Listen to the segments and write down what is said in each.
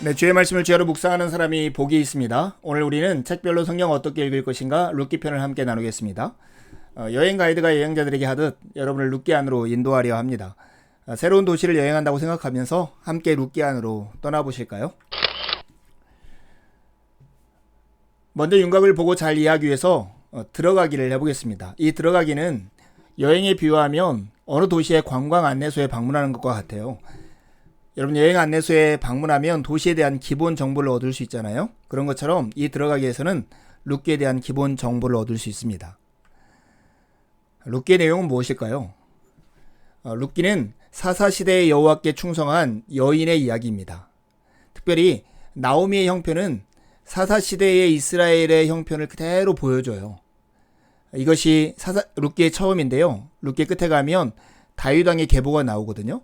네, 주의 말씀을 주야로 묵상하는 사람이 복이 있습니다. 오늘 우리는 책별로 성경 어떻게 읽을 것인가 룻기 편을 함께 나누겠습니다. 여행 가이드가 여행자들에게 하듯 여러분을 룻기 안으로 인도하려 합니다. 새로운 도시를 여행한다고 생각하면서 함께 룻기 안으로 떠나보실까요? 먼저 윤곽을 보고 잘 이해하기 위해서 들어가기를 해보겠습니다. 이 들어가기는 여행에 비유하면 어느 도시의 관광 안내소에 방문하는 것과 같아요. 여러분, 여행 안내소에 방문하면 도시에 대한 기본 정보를 얻을 수 있잖아요. 그런 것처럼 이 들어가기에서는 룻기에 대한 기본 정보를 얻을 수 있습니다. 룻기의 내용은 무엇일까요? 룻기는 사사시대의 여호와께 충성한 여인의 이야기입니다. 특별히 나오미의 형편은 사사시대의 이스라엘의 형편을 그대로 보여줘요. 이것이 룻기의 처음인데요. 룻기 끝에 가면 다윗 왕의 계보가 나오거든요.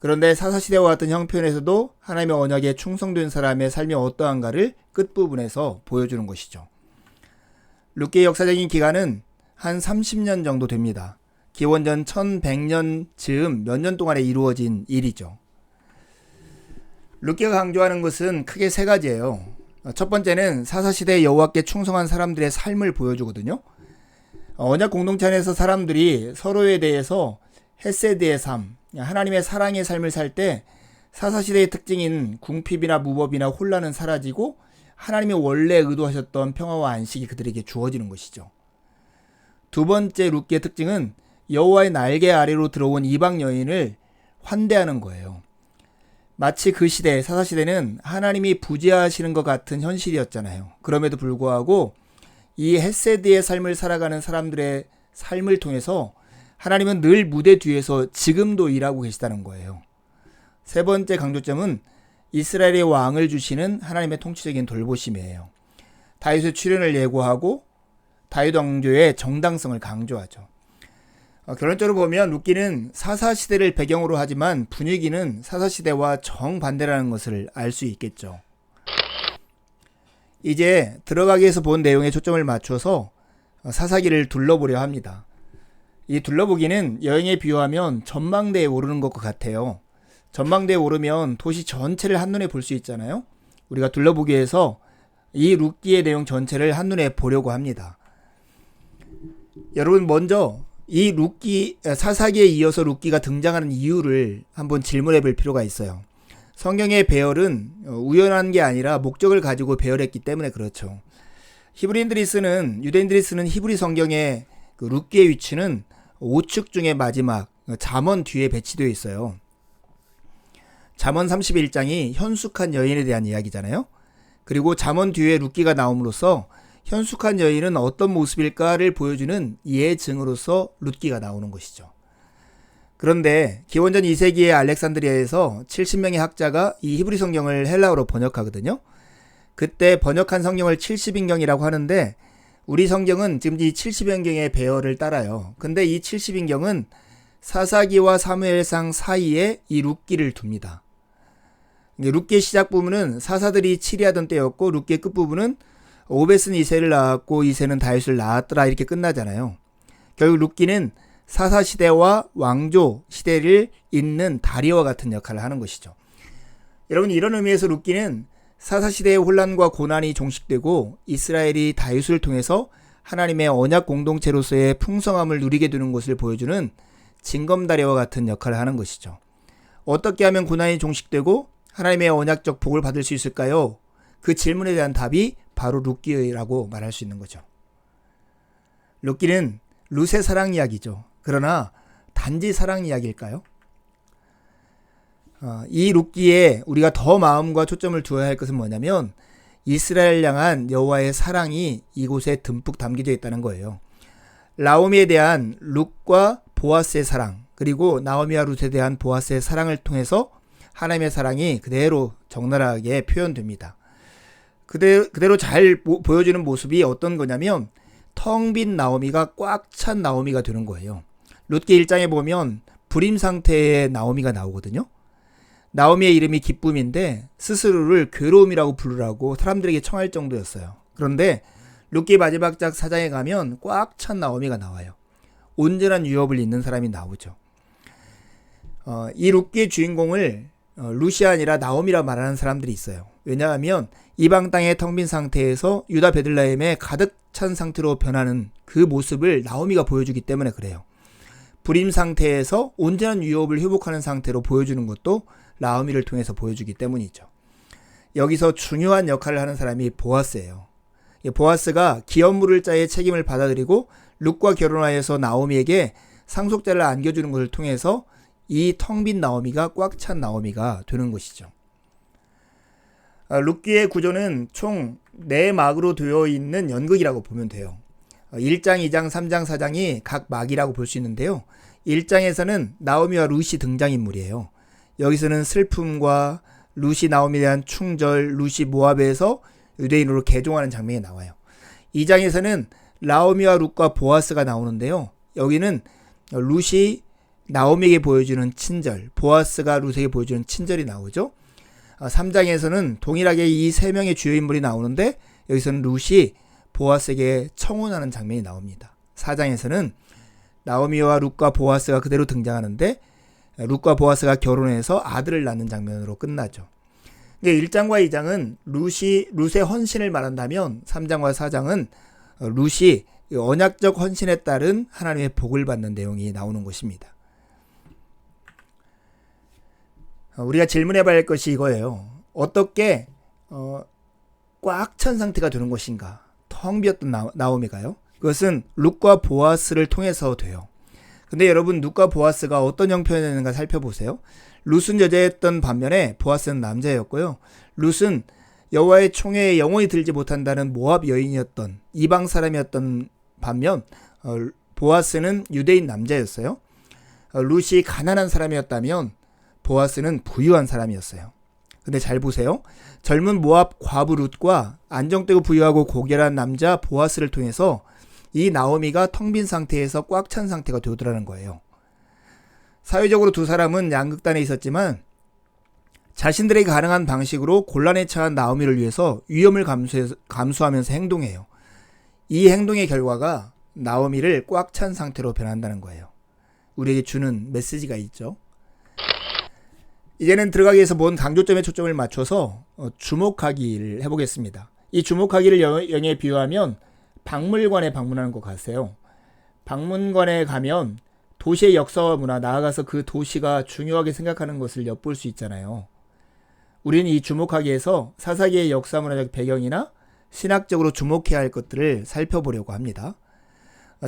그런데 사사시대와 같은 형편에서도 하나님의 언약에 충성된 사람의 삶이 어떠한가를 끝부분에서 보여주는 것이죠. 룻기의 역사적인 기간은 한 30년 정도 됩니다. 기원전 1100년 즈음 몇 년 동안에 이루어진 일이죠. 룻기가 강조하는 것은 크게 세 가지예요. 첫 번째는 사사시대의 여호와께 충성한 사람들의 삶을 보여주거든요. 언약 공동체 안에서 사람들이 서로에 대해서 헤세드의 삶, 하나님의 사랑의 삶을 살 때 사사시대의 특징인 궁핍이나 무법이나 혼란은 사라지고 하나님이 원래 의도하셨던 평화와 안식이 그들에게 주어지는 것이죠. 두 번째 룻기의 특징은 여호와의 날개 아래로 들어온 이방 여인을 환대하는 거예요. 마치 그 시대, 사사시대는 하나님이 부재하시는 것 같은 현실이었잖아요. 그럼에도 불구하고 이 헤세드의 삶을 살아가는 사람들의 삶을 통해서 하나님은 늘 무대 뒤에서 지금도 일하고 계시다는 거예요. 세 번째 강조점은 이스라엘의 왕을 주시는 하나님의 통치적인 돌보심이에요. 다윗의 출현을 예고하고 다윗 왕조의 정당성을 강조하죠. 결론적으로 보면 룻기는 사사시대를 배경으로 하지만 분위기는 사사시대와 정반대라는 것을 알 수 있겠죠. 이제 들어가기에서 본 내용에 초점을 맞춰서 사사기를 둘러보려 합니다. 이 둘러보기는 여행에 비유하면 전망대에 오르는 것과 같아요. 전망대에 오르면 도시 전체를 한눈에 볼 수 있잖아요. 우리가 둘러보기 위해서 이 룻기의 내용 전체를 한눈에 보려고 합니다. 여러분, 먼저 이 룻기, 사사기에 이어서 룻기가 등장하는 이유를 한번 질문해 볼 필요가 있어요. 성경의 배열은 우연한 게 아니라 목적을 가지고 배열했기 때문에 그렇죠. 유대인들이 쓰는 히브리 성경의 그 룻기의 위치는 우측 중에 마지막 잠언 뒤에 배치되어 있어요. 잠언 31장이 현숙한 여인에 대한 이야기잖아요. 그리고 잠언 뒤에 룻기가 나옴으로써 현숙한 여인은 어떤 모습일까를 보여주는 예증으로서 룻기가 나오는 것이죠. 그런데 기원전 2세기의 알렉산드리아에서 70명의 학자가 이 히브리 성경을 헬라어로 번역하거든요. 그때 번역한 성경을 70인경이라고 하는데 우리 성경은 지금 이 70인경의 배열을 따라요. 근데 이 70인경은 사사기와 사무엘상 사이에 이 룻기를 둡니다. 룻기의 시작 부분은 사사들이 치리하던 때였고 룻기의 끝 부분은 오벳은 이새를 낳았고 이새는 다윗을 낳았더라 이렇게 끝나잖아요. 결국 룻기는 사사시대와 왕조 시대를 잇는 다리와 같은 역할을 하는 것이죠. 여러분, 이런 의미에서 룻기는 사사시대의 혼란과 고난이 종식되고 이스라엘이 다윗을 통해서 하나님의 언약 공동체로서의 풍성함을 누리게 되는 것을 보여주는 징검다리와 같은 역할을 하는 것이죠. 어떻게 하면 고난이 종식되고 하나님의 언약적 복을 받을 수 있을까요? 그 질문에 대한 답이 바로 룻기라고 말할 수 있는 거죠. 룻기는 룻의 사랑 이야기죠. 그러나 단지 사랑 이야기일까요? 이 룻기에 우리가 더 마음과 초점을 두어야 할 것은 뭐냐면 이스라엘 향한 여호와의 사랑이 이곳에 듬뿍 담겨져 있다는 거예요. 나오미에 대한 룻과 보아스의 사랑, 그리고 나오미와 룻에 대한 보아스의 사랑을 통해서 하나님의 사랑이 그대로 적나라하게 표현됩니다. 그대로 잘 보여주는 모습이 어떤 거냐면 텅 빈 나오미가 꽉 찬 나오미가 되는 거예요. 룻기 1장에 보면 불임 상태의 나오미가 나오거든요. 나오미의 이름이 기쁨인데 스스로를 괴로움이라고 부르라고 사람들에게 청할 정도였어요. 그런데 룻기 마지막 장 4장에 가면 꽉 찬 나오미가 나와요. 온전한 유업을 잇는 사람이 나오죠. 이 룻기의 주인공을 룻이 아니라 나오미라 말하는 사람들이 있어요. 왜냐하면 이방 땅의 텅 빈 상태에서 유다 베들레헴에 가득 찬 상태로 변하는 그 모습을 나오미가 보여주기 때문에 그래요. 불임 상태에서 온전한 유업을 회복하는 상태로 보여주는 것도 나오미를 통해서 보여주기 때문이죠. 여기서 중요한 역할을 하는 사람이 보아스예요. 보아스가 기업 물을 자의 책임을 받아들이고 룻과 결혼하여서 나오미에게 상속자를 안겨주는 것을 통해서 이 텅 빈 나오미가 꽉 찬 나오미가 되는 것이죠. 룻기의 구조는 총 4막으로 되어 있는 연극이라고 보면 돼요. 1장, 2장, 3장, 4장이 각 막이라고 볼 수 있는데요. 1장에서는 나오미와 룻이 등장인물이에요. 여기서는 슬픔과 룻이 나오미에 대한 충절, 룻이 모압에서 유대인으로 개종하는 장면이 나와요. 2장에서는 나오미와 룻과 보아스가 나오는데요. 여기는 룻이 나오미에게 보여주는 친절, 보아스가 룻에게 보여주는 친절이 나오죠. 3장에서는 동일하게 이 3명의 주요 인물이 나오는데 여기서는 룻이 보아스에게 청혼하는 장면이 나옵니다. 4장에서는 나오미와 룻과 보아스가 그대로 등장하는데 룻과 보아스가 결혼해서 아들을 낳는 장면으로 끝나죠. 1장과 2장은 룻의 헌신을 말한다면 3장과 4장은 룻이 언약적 헌신에 따른 하나님의 복을 받는 내용이 나오는 것입니다. 우리가 질문해 봐야 할 것이 이거예요. 어떻게 꽉 찬 상태가 되는 것인가? 텅 비었던 나오미가요. 그것은 룻과 보아스를 통해서 돼요. 근데 여러분, 룻과 보아스가 어떤 형편이었는가 살펴보세요. 룻은 여자였던 반면에 보아스는 남자였고요. 룻은 여호와의 총회에 영원히 들지 못한다는 모압 여인이었던 이방 사람이었던 반면 보아스는 유대인 남자였어요. 룻이 가난한 사람이었다면 보아스는 부유한 사람이었어요. 근데 잘 보세요. 젊은 모압 과부 룻과 안정되고 부유하고 고결한 남자 보아스를 통해서 이 나오미가 텅 빈 상태에서 꽉 찬 상태가 되더라는 거예요. 사회적으로 두 사람은 양극단에 있었지만 자신들에게 가능한 방식으로 곤란에 처한 나오미를 위해서 위험을 감수하면서 행동해요. 이 행동의 결과가 나오미를 꽉 찬 상태로 변한다는 거예요. 우리에게 주는 메시지가 있죠. 이제는 들어가기 위해서 본 강조점에 초점을 맞춰서 주목하기를 해보겠습니다. 이 주목하기를 영에 비유하면 박물관에 방문하는 것 같아요. 박물관에 가면 도시의 역사와 문화, 나아가서 그 도시가 중요하게 생각하는 것을 엿볼 수 있잖아요. 우리는 이 주목하기에서 사사기의 역사 문화적 배경이나 신학적으로 주목해야 할 것들을 살펴보려고 합니다.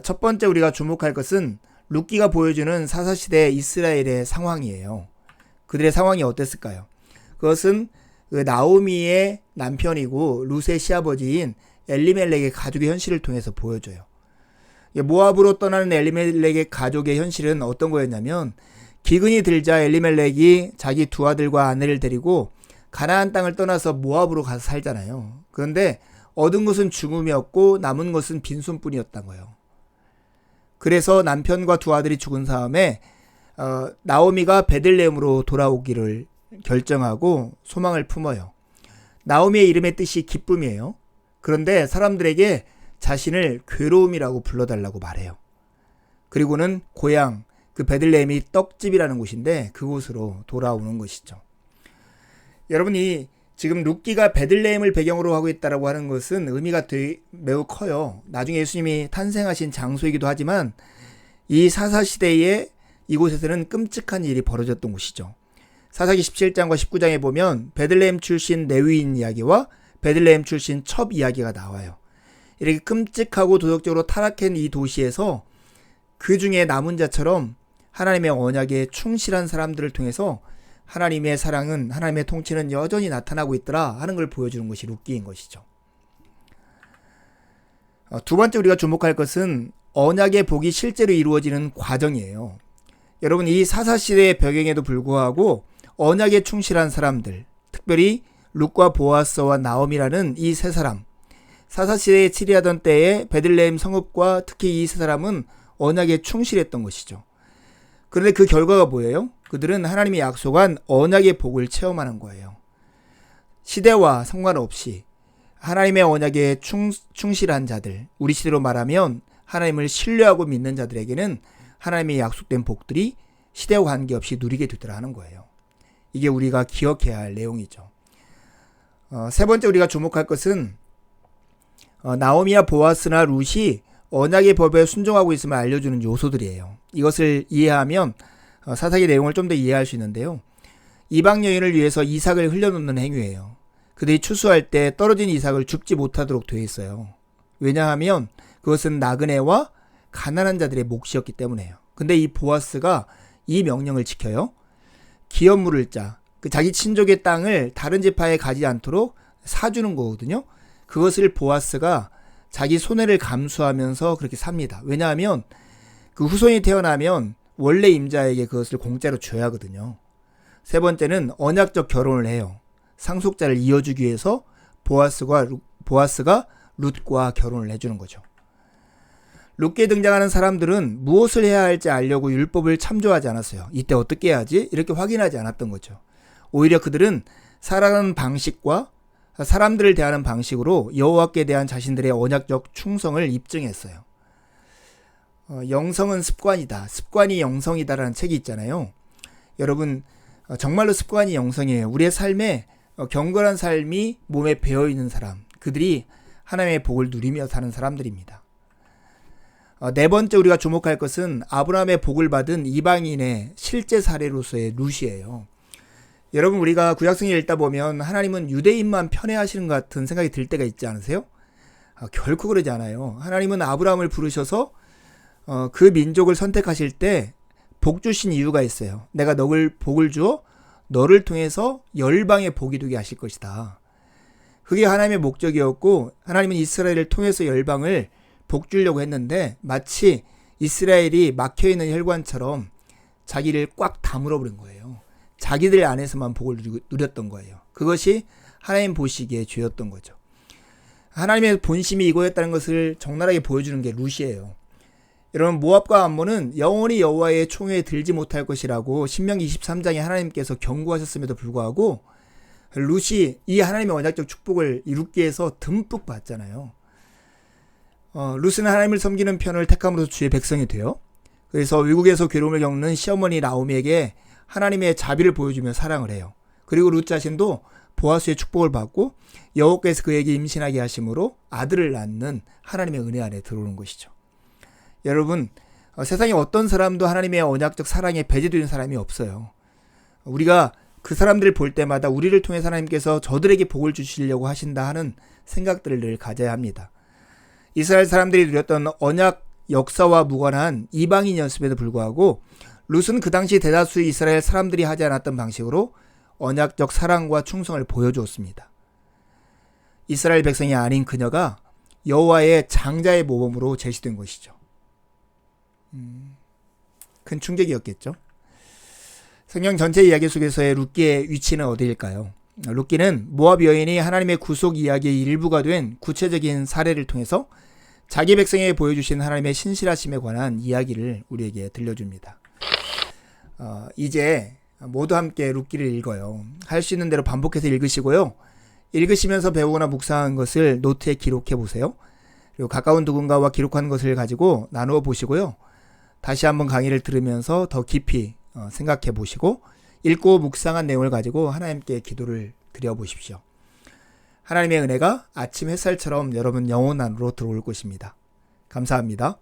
첫 번째 우리가 주목할 것은 룻기가 보여주는 사사시대 이스라엘의 상황이에요. 그들의 상황이 어땠을까요? 그것은 나오미의 남편이고 룻의 시아버지인 엘리멜렉의 가족의 현실을 통해서 보여줘요. 모압으로 떠나는 엘리멜렉의 가족의 현실은 어떤 거였냐면 기근이 들자 엘리멜렉이 자기 두 아들과 아내를 데리고 가나안 땅을 떠나서 모압으로 가서 살잖아요. 그런데 얻은 것은 죽음이었고 남은 것은 빈손뿐이었던 거예요. 그래서 남편과 두 아들이 죽은 다음에 나오미가 베들레헴으로 돌아오기를 결정하고 소망을 품어요. 나오미의 이름의 뜻이 기쁨이에요. 그런데 사람들에게 자신을 괴로움이라고 불러달라고 말해요. 그리고는 고향, 그 베들레헴이 떡집이라는 곳인데 그곳으로 돌아오는 것이죠. 여러분이 지금 룻기가 베들레헴을 배경으로 하고 있다고 하는 것은 의미가 매우 커요. 나중에 예수님이 탄생하신 장소이기도 하지만 이 사사시대에 이곳에서는 끔찍한 일이 벌어졌던 곳이죠. 사사기 17장과 19장에 보면 베들레헴 출신 레위인 이야기와 베들레헴 출신 첩 이야기가 나와요. 이렇게 끔찍하고 도덕적으로 타락한 이 도시에서 그 중에 남은 자처럼 하나님의 언약에 충실한 사람들을 통해서 하나님의 사랑은, 하나님의 통치는 여전히 나타나고 있더라 하는 걸 보여주는 것이 룻기인 것이죠. 두 번째 우리가 주목할 것은 언약의 복이 실제로 이루어지는 과정이에요. 여러분, 이 사사시대의 배경에도 불구하고 언약에 충실한 사람들, 특별히 룻과 보아스와 나오미라는 이 세 사람, 사사시대에 치리하던 때에 베들레헴 성읍과 특히 이 세 사람은 언약에 충실했던 것이죠. 그런데 그 결과가 뭐예요? 그들은 하나님이 약속한 언약의 복을 체험하는 거예요. 시대와 상관없이 하나님의 언약에 충실한 자들, 우리 시대로 말하면 하나님을 신뢰하고 믿는 자들에게는 하나님의 약속된 복들이 시대와 관계없이 누리게 되더라 하는 거예요. 이게 우리가 기억해야 할 내용이죠. 세 번째 우리가 주목할 것은 나오미와 보아스나 룻이 언약의 법에 순종하고 있음을 알려주는 요소들이에요. 이것을 이해하면 사사기 내용을 좀 더 이해할 수 있는데요. 이방 여인을 위해서 이삭을 흘려놓는 행위예요. 그들이 추수할 때 떨어진 이삭을 줍지 못하도록 되어 있어요. 왜냐하면 그것은 나그네와 가난한 자들의 몫이었기 때문에요. 근데 이 보아스가 이 명령을 지켜요. 기업 물을 자, 자기 친족의 땅을 다른 지파에 가지 않도록 사주는 거거든요. 그것을 보아스가 자기 손해를 감수하면서 그렇게 삽니다. 왜냐하면 그 후손이 태어나면 원래 임자에게 그것을 공짜로 줘야 하거든요. 세 번째는 언약적 결혼을 해요. 상속자를 이어주기 위해서 보아스가 룻과 결혼을 해주는 거죠. 룻기에 등장하는 사람들은 무엇을 해야 할지 알려고 율법을 참조하지 않았어요. 이때 어떻게 해야지? 이렇게 확인하지 않았던 거죠. 오히려 그들은 살아가는 방식과 사람들을 대하는 방식으로 여호와께 대한 자신들의 언약적 충성을 입증했어요. 영성은 습관이다. 습관이 영성이다라는 책이 있잖아요. 여러분 정말로 습관이 영성이에요. 우리의 삶에 경건한 삶이 몸에 배어있는 사람, 그들이 하나님의 복을 누리며 사는 사람들입니다. 네 번째 우리가 주목할 것은 아브라함의 복을 받은 이방인의 실제 사례로서의 룻이에요. 여러분 우리가 구약성경 읽다 보면 하나님은 유대인만 편애하시는 것 같은 생각이 들 때가 있지 않으세요? 결코 그러지 않아요. 하나님은 아브라함을 부르셔서 그 민족을 선택하실 때 복 주신 이유가 있어요. 내가 너를 복을 주어 너를 통해서 열방의 복이 되게 하실 것이다. 그게 하나님의 목적이었고 하나님은 이스라엘을 통해서 열방을 복 주려고 했는데 마치 이스라엘이 막혀있는 혈관처럼 자기를 꽉 다물어 버린 거예요. 자기들 안에서만 복을 누렸던 거예요. 그것이 하나님 보시기에 죄였던 거죠. 하나님의 본심이 이거였다는 것을 적나라하게 보여주는 게 룻이에요. 여러분 모압과 암몬은 영원히 여호와의 총회에 들지 못할 것이라고 신명기 23장에 하나님께서 경고하셨음에도 불구하고 룻이 이 하나님의 언약적 축복을 이루기 위해서 듬뿍 받잖아요. 룻은 하나님을 섬기는 편을 택함으로써 주의 백성이 돼요. 그래서 외국에서 괴로움을 겪는 시어머니 나오미에게 하나님의 자비를 보여주며 사랑을 해요. 그리고 룻 자신도 보아스의 축복을 받고 여호와께서 그에게 임신하게 하심으로 아들을 낳는 하나님의 은혜 안에 들어오는 것이죠. 여러분 세상에 어떤 사람도 하나님의 언약적 사랑에 배제되는 사람이 없어요. 우리가 그 사람들을 볼 때마다 우리를 통해 하나님께서 저들에게 복을 주시려고 하신다 하는 생각들을 늘 가져야 합니다. 이스라엘 사람들이 누렸던 언약 역사와 무관한 이방인이었음에도 불구하고 룻은 그 당시 대다수의 이스라엘 사람들이 하지 않았던 방식으로 언약적 사랑과 충성을 보여주었습니다. 이스라엘 백성이 아닌 그녀가 여호와의 장자의 모범으로 제시된 것이죠. 큰 충격이었겠죠. 성경 전체 이야기 속에서의 룻기의 위치는 어디일까요? 룻기는 모압 여인이 하나님의 구속 이야기의 일부가 된 구체적인 사례를 통해서 자기 백성에게 보여주신 하나님의 신실하심에 관한 이야기를 우리에게 들려줍니다. 이제 모두 함께 룻기를 읽어요. 할 수 있는 대로 반복해서 읽으시고요. 읽으시면서 배우거나 묵상한 것을 노트에 기록해 보세요. 그리고 가까운 누군가와 기록한 것을 가지고 나누어 보시고요. 다시 한번 강의를 들으면서 더 깊이 생각해 보시고 읽고 묵상한 내용을 가지고 하나님께 기도를 드려 보십시오. 하나님의 은혜가 아침 햇살처럼 여러분 영혼 안으로 들어올 것입니다. 감사합니다.